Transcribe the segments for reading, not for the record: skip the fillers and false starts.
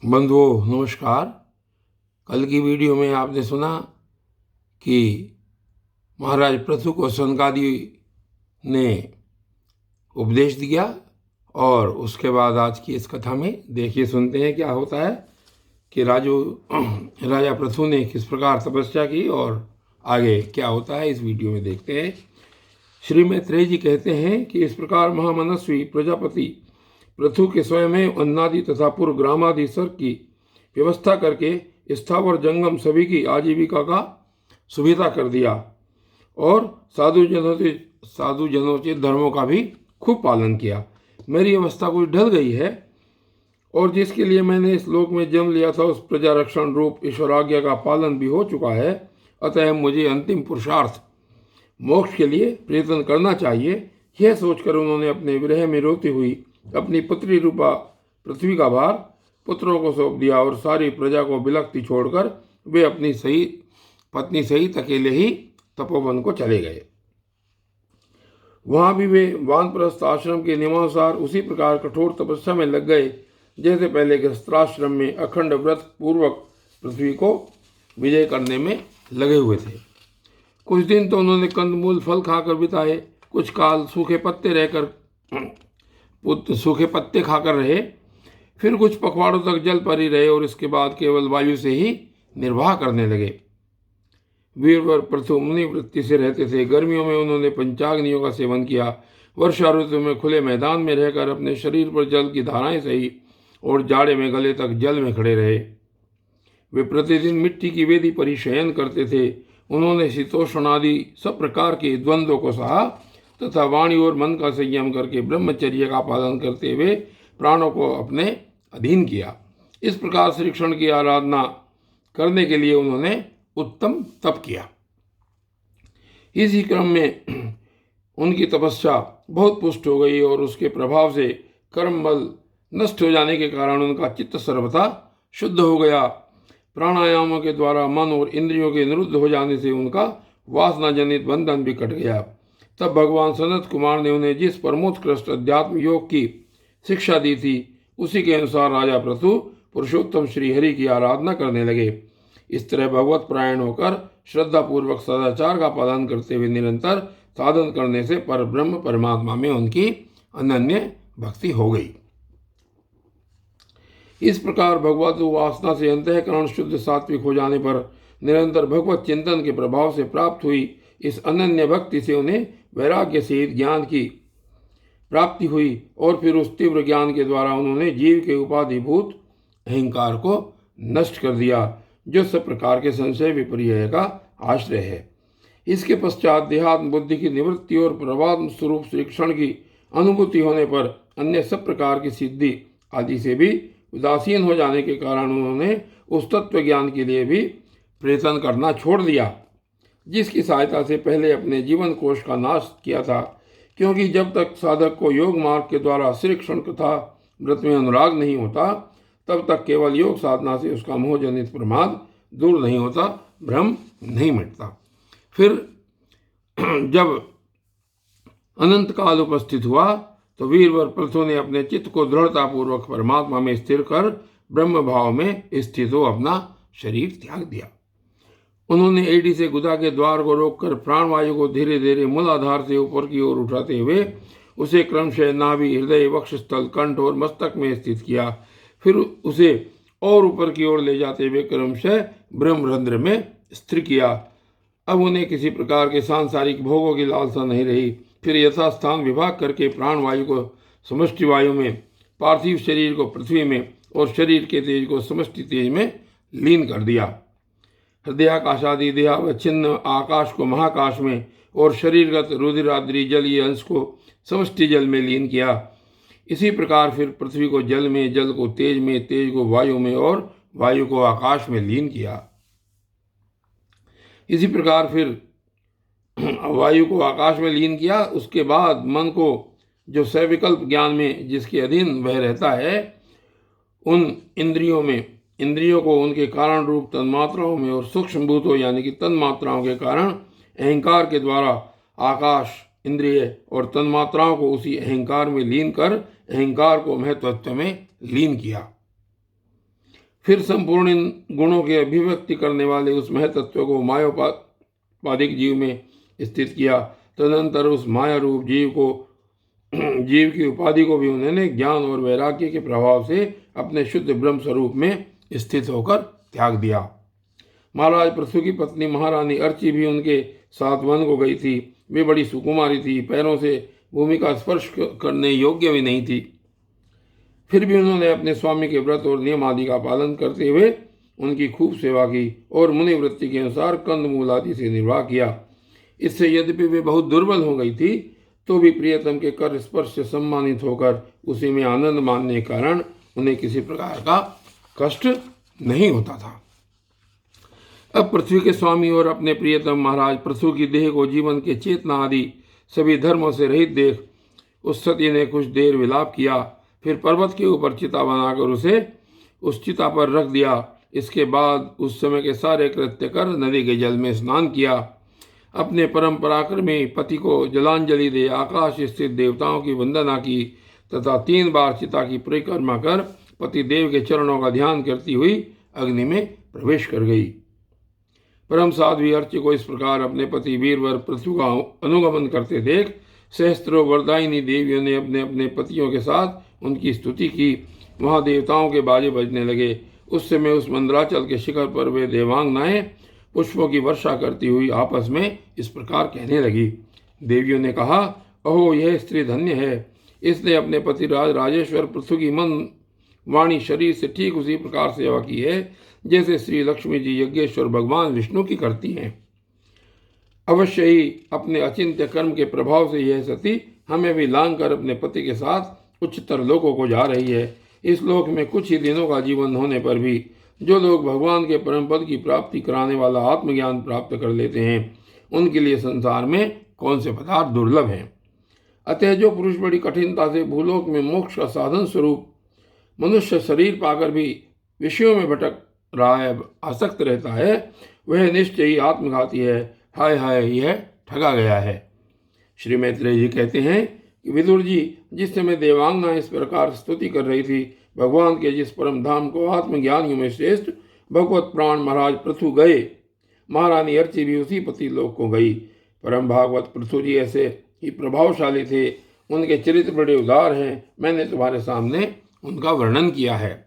बंधुओं नमस्कार। कल की वीडियो में आपने सुना कि महाराज पृथु को सनकादि ने उपदेश दिया और उसके बाद आज की इस कथा में देखिए सुनते हैं क्या होता है कि राजा पृथु ने किस प्रकार तपस्या की और आगे क्या होता है इस वीडियो में देखते हैं। श्री मैत्रेय जी कहते हैं कि इस प्रकार महामनस्वी प्रजापति पृथु के स्वयं अन्नादि तथा पूर्व ग्रामादि सर्ग की व्यवस्था करके स्थावर जंगम सभी की आजीविका का सुविधा कर दिया और साधुजनोचित धर्मों का भी खूब पालन किया। मेरी अवस्था कुछ ढल गई है और जिसके लिए मैंने इस लोक में जन्म लिया था उस प्रजा रक्षण रूप ईश्वराज्ञा का पालन भी हो चुका है। अतः मुझे अंतिम पुरुषार्थ मोक्ष के लिए प्रयत्न करना चाहिए। यह सोचकर उन्होंने अपने विरह में रोती हुई अपनी पुत्री रूपा पृथ्वी का भार पुत्रों को सौंप दिया और सारी प्रजा को बिलखती छोड़कर वे अपनी पत्नी सहित अकेले ही तपोवन को चले गए। वहां भी वे वानप्रस्थ आश्रम के नियमानुसार उसी प्रकार कठोर तपस्या में लग गए जैसे पहले गृहस्थाश्रम में अखंड व्रत पूर्वक पृथ्वी को विजय करने में लगे हुए थे। कुछ दिन तो उन्होंने कंदमूल फल खाकर बिताए, कुछ काल सूखे पत्ते खाकर रहे, फिर कुछ पखवाड़ों तक जल पर ही रहे और इसके बाद केवल वायु से ही निर्वाह करने लगे। वीरवर पृथु मुनि वृत्ति से रहते थे। गर्मियों में उन्होंने पंचाग्नियों का सेवन किया। वर्षा ऋतु में खुले मैदान में रहकर अपने शरीर पर जल की धाराएं सही और जाड़े में गले तक जल में खड़े रहे। वे प्रतिदिन मिट्टी की वेदी पर ही शयन करते थे। उन्होंने शीतोष्ण आदि सब प्रकार के द्वंद्वों को सहा तथा वाणी और मन का संयम करके ब्रह्मचर्य का पालन करते हुए प्राणों को अपने अधीन किया। इस प्रकार श्री कृष्ण की आराधना करने के लिए उन्होंने उत्तम तप किया। इसी क्रम में उनकी तपस्या बहुत पुष्ट हो गई और उसके प्रभाव से कर्म बल नष्ट हो जाने के कारण उनका चित्त सर्वथा शुद्ध हो गया। प्राणायामों के द्वारा मन और इंद्रियों के निरुद्ध हो जाने से उनका वासना जनित बंधन भी कट गया। तब भगवान सनत कुमार ने उन्हें जिस परमोत्कृष्ट अध्यात्म योग की शिक्षा दी थी उसी के अनुसार राजा पृथु पुरुषोत्तम श्री हरि की आराधना करने लगे। इस तरह भगवत परायण होकर श्रद्धापूर्वक सदाचार का पालन करते हुए निरंतर साधन करने से पर ब्रह्म परमात्मा में उनकी अनन्य भक्ति हो गई। इस प्रकार भगवत उपासना से अंतःकरण शुद्ध सात्विक हो जाने पर निरंतर भगवत चिंतन के प्रभाव से प्राप्त हुई इस अनन्य भक्ति से उन्हें वैराग्य सहित ज्ञान की प्राप्ति हुई और फिर उस तीव्र ज्ञान के द्वारा उन्होंने जीव के उपाधिभूत अहंकार को नष्ट कर दिया जो सब प्रकार के संशय विपर्यय का आश्रय है। इसके पश्चात देहात्म बुद्धि की निवृत्ति और प्रवात्म स्वरूप श्री कृष्ण की अनुभूति होने पर अन्य सब प्रकार की सिद्धि आदि से भी उदासीन हो जाने के कारण उन्होंने उस तत्व ज्ञान के लिए भी प्रयत्न करना छोड़ दिया जिसकी सहायता से पहले अपने जीवन कोश का नाश किया था। क्योंकि जब तक साधक को योग मार्ग के द्वारा श्री कृष्ण तथा व्रत में अनुराग नहीं होता तब तक केवल योग साधना से उसका मोहजनित प्रमाद दूर नहीं होता, भ्रम नहीं मिटता। फिर जब अनंत काल उपस्थित हुआ तो वीरवर पृथु ने अपने चित्त को दृढ़तापूर्वक परमात्मा में स्थिर कर ब्रह्म भाव में स्थित हो अपना शरीर त्याग दिया। उन्होंने एडी से गुदा के द्वार को रोककर प्राणवायु को धीरे धीरे मूलाधार से ऊपर की ओर उठाते हुए उसे क्रमशः नाभि, हृदय, वक्षस्थल, कंठ और मस्तक में स्थित किया। फिर उसे और ऊपर की ओर ले जाते हुए क्रमशः ब्रह्मरंध्र में स्थिर किया। अब उन्हें किसी प्रकार के सांसारिक भोगों की लालसा नहीं रही। फिर यथास्थान विभाग करके प्राणवायु को समष्टि वायु में, पार्थिव शरीर को पृथ्वी में और शरीर के तेज को समष्टि तेज में लीन कर दिया। हृदयाकाशादि देहावच्छिन्न आकाश को महाकाश में और शरीरगत रुधिराद्रि जलीय अंश को समष्टि जल में लीन किया। इसी प्रकार फिर पृथ्वी को जल में, जल को तेज में, तेज को वायु में और वायु को आकाश में लीन किया। इसी प्रकार फिर वायु को आकाश में लीन किया। उसके बाद मन को जो सविकल्प ज्ञान में जिसके अधीन वह रहता है उन इंद्रियों को उनके कारण रूप तन्मात्राओं में और सूक्ष्म भूतों यानी कि तन्मात्राओं के कारण अहंकार के द्वारा आकाश, इंद्रिय और तन्मात्राओं को उसी अहंकार में लीन कर अहंकार को महत्वत्व में लीन किया। फिर संपूर्ण इन गुणों के अभिव्यक्ति करने वाले उस महतत्व को मायोपाधिक जीव में स्थित किया। तदनंतर उस माया रूप जीव की उपाधि को भी उन्होंने ज्ञान और वैराग्य के प्रभाव से अपने शुद्ध ब्रह्म स्वरूप में स्थित होकर त्याग दिया। महाराज पृथु की पत्नी महारानी अर्ची भी उनके साथ वन को गई थी। वे बड़ी सुकुमारी थी, पैरों से भूमि का स्पर्श करने योग्य भी नहीं थी। फिर भी उन्होंने अपने स्वामी के व्रत और नियम आदि का पालन करते हुए उनकी खूब सेवा की और मुनि वृत्ति के अनुसार कंदमूल आदि से निर्वाह किया। इससे यद्यपि वे बहुत दुर्बल हो गई थी, तो भी प्रियतम के कर स्पर्श से सम्मानित होकर उसी में आनंद मानने के कारण उन्हें किसी प्रकार का कष्ट नहीं होता था। अब पृथ्वी के स्वामी और अपने प्रियतम महाराज पृथु की देह को जीवन के चेतना आदि सभी धर्मों से रहित देख उस सती ने कुछ देर विलाप किया। फिर पर्वत के ऊपर चिता बनाकर उसे उस चिता पर रख दिया। इसके बाद उस समय के सारे कृत्य कर नदी के जल में स्नान किया। अपने परम पराक्रमी पति को जलांजलि दे आकाश स्थित देवताओं की वंदना की तथा 3 बार चिता की परिक्रमा कर पति देव के चरणों का ध्यान करती हुई अग्नि में प्रवेश कर गई। परम साध्वी अर्ची को इस प्रकार अपने पति वीरवर पृथु का अनुगमन करते देख सहस्त्रों वरदायिनी देवियों ने अपने अपने पतियों के साथ उनकी स्तुति की। वहां देवताओं के बाजे बजने लगे। उस समय उस मंदराचल के शिखर पर वे देवांगनाएं पुष्पों की वर्षा करती हुई आपस में इस प्रकार कहने लगी। देवियों ने कहा, अहो यह स्त्री धन्य है, इसने अपने पति राजेश्वर पृथु की मन वाणी शरीर से ठीक उसी प्रकार सेवा की है जैसे श्री लक्ष्मी जी यज्ञेश्वर भगवान विष्णु की करती हैं। अवश्य ही अपने अचिंत्य कर्म के प्रभाव से यह सती हमें भी लांग कर अपने पति के साथ उच्चतर लोकों को जा रही है। इस लोक में कुछ ही दिनों का जीवन होने पर भी जो लोग भगवान के परम पद की प्राप्ति कराने वाला आत्मज्ञान प्राप्त कर लेते हैं, उनके लिए संसार में कौन से पदार्थ दुर्लभ हैं। अतः जो पुरुष बड़ी कठिनता से भूलोक में मोक्ष का साधन स्वरूप मनुष्य शरीर पाकर भी विषयों में भटक रहा है, आसक्त रहता है, वह निश्चय ही आत्मघाती है। हाय हाय, यह ठगा गया है। श्री मैत्रेय जी कहते हैं कि विदुर जी जिस समय देवांगना इस प्रकार स्तुति कर रही थी, भगवान के जिस परम धाम को आत्मज्ञानियों में श्रेष्ठ भगवत प्राण महाराज पृथु गए, महारानी अर्ची भी उसी पति लोक को गई। परम भागवत पृथु जी ऐसे ही प्रभावशाली थे, उनके चरित्र बड़े उदार हैं। मैंने तुम्हारे सामने उनका वर्णन किया है।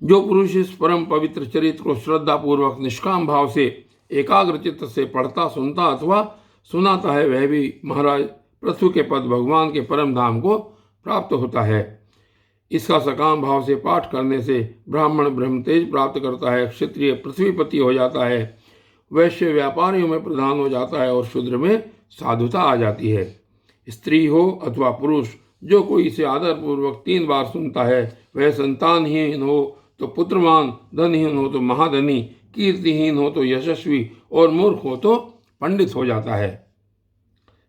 जो पुरुष इस परम पवित्र चरित्र को श्रद्धा पूर्वक निष्काम भाव से एकाग्र चित्त से पढ़ता सुनता अथवा सुनाता है, वह भी महाराज पृथु के पद भगवान के परम धाम को प्राप्त होता है। इसका सकाम भाव से पाठ करने से ब्राह्मण ब्रह्म तेज प्राप्त करता है, क्षत्रिय पृथ्वीपति हो जाता है, वैश्य व्यापारियों में प्रधान हो जाता है और शूद्र में साधुता आ जाती है। स्त्री हो अथवा पुरुष, जो कोई इसे आदरपूर्वक 3 बार सुनता है, वह संतानहीन हो तो पुत्रवान, धनहीन हो तो महाधनी, कीर्तिहीन हो तो यशस्वी और मूर्ख हो तो पंडित हो जाता है।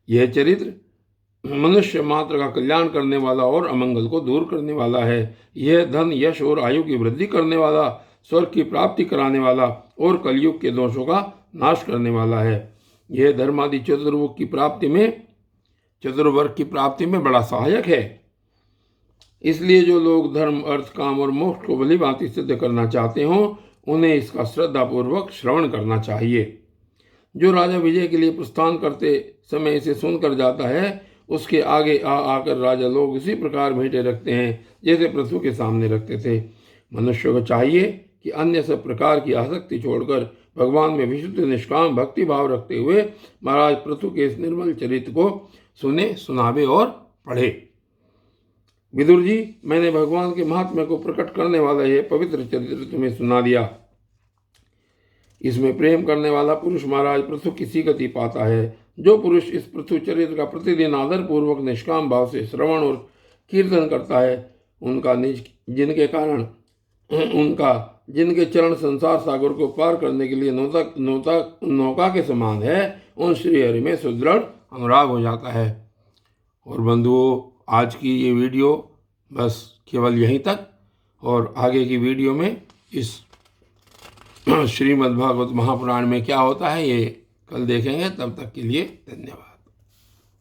यह चरित्र मनुष्य मात्र का कल्याण करने वाला और अमंगल को दूर करने वाला है। यह धन यश और आयु की वृद्धि करने वाला, स्वर्ग की प्राप्ति कराने वाला और कलयुग के दोषों का नाश करने वाला है। यह धर्मादि चतुर्वर्ग की प्राप्ति में बड़ा सहायक है। इसलिए जो लोग धर्म अर्थ काम और मोक्ष को भली भांति सिद्ध करना चाहते हों, उन्हें इसका श्रद्धापूर्वक श्रवण करना चाहिए। जो राजा विजय के लिए प्रस्थान करते समय इसे सुनकर जाता है, उसके आगे आकर राजा लोग इसी प्रकार भेंटे रखते हैं जैसे पृथु के सामने रखते थे। मनुष्य को चाहिए कि अन्य सब प्रकार की आसक्ति छोड़कर भगवान में विशुद्ध निष्काम भक्ति भाव रखते हुए महाराज पृथु के इस निर्मल चरित्र को सुने, सुनावे और पढ़े। विदुर जी, मैंने भगवान के महात्म्य को प्रकट करने वाला यह पवित्र चरित्र तुम्हें सुना दिया। इसमें प्रेम करने वाला पुरुष महाराज पृथु किसी गति पाता है। जो पुरुष इस पृथु चरित्र का प्रतिदिन आदर पूर्वक निष्काम भाव से श्रवण और कीर्तन करता है, जिनके चरण संसार सागर को पार करने के लिए नौका के समान है, उन श्री हरि में सुदृढ़ अनुराग हो जाता है। और बंधुओं, आज की ये वीडियो बस केवल यहीं तक, और आगे की वीडियो में इस श्रीमद्भागवत महापुराण में क्या होता है ये कल देखेंगे। तब तक के लिए धन्यवाद।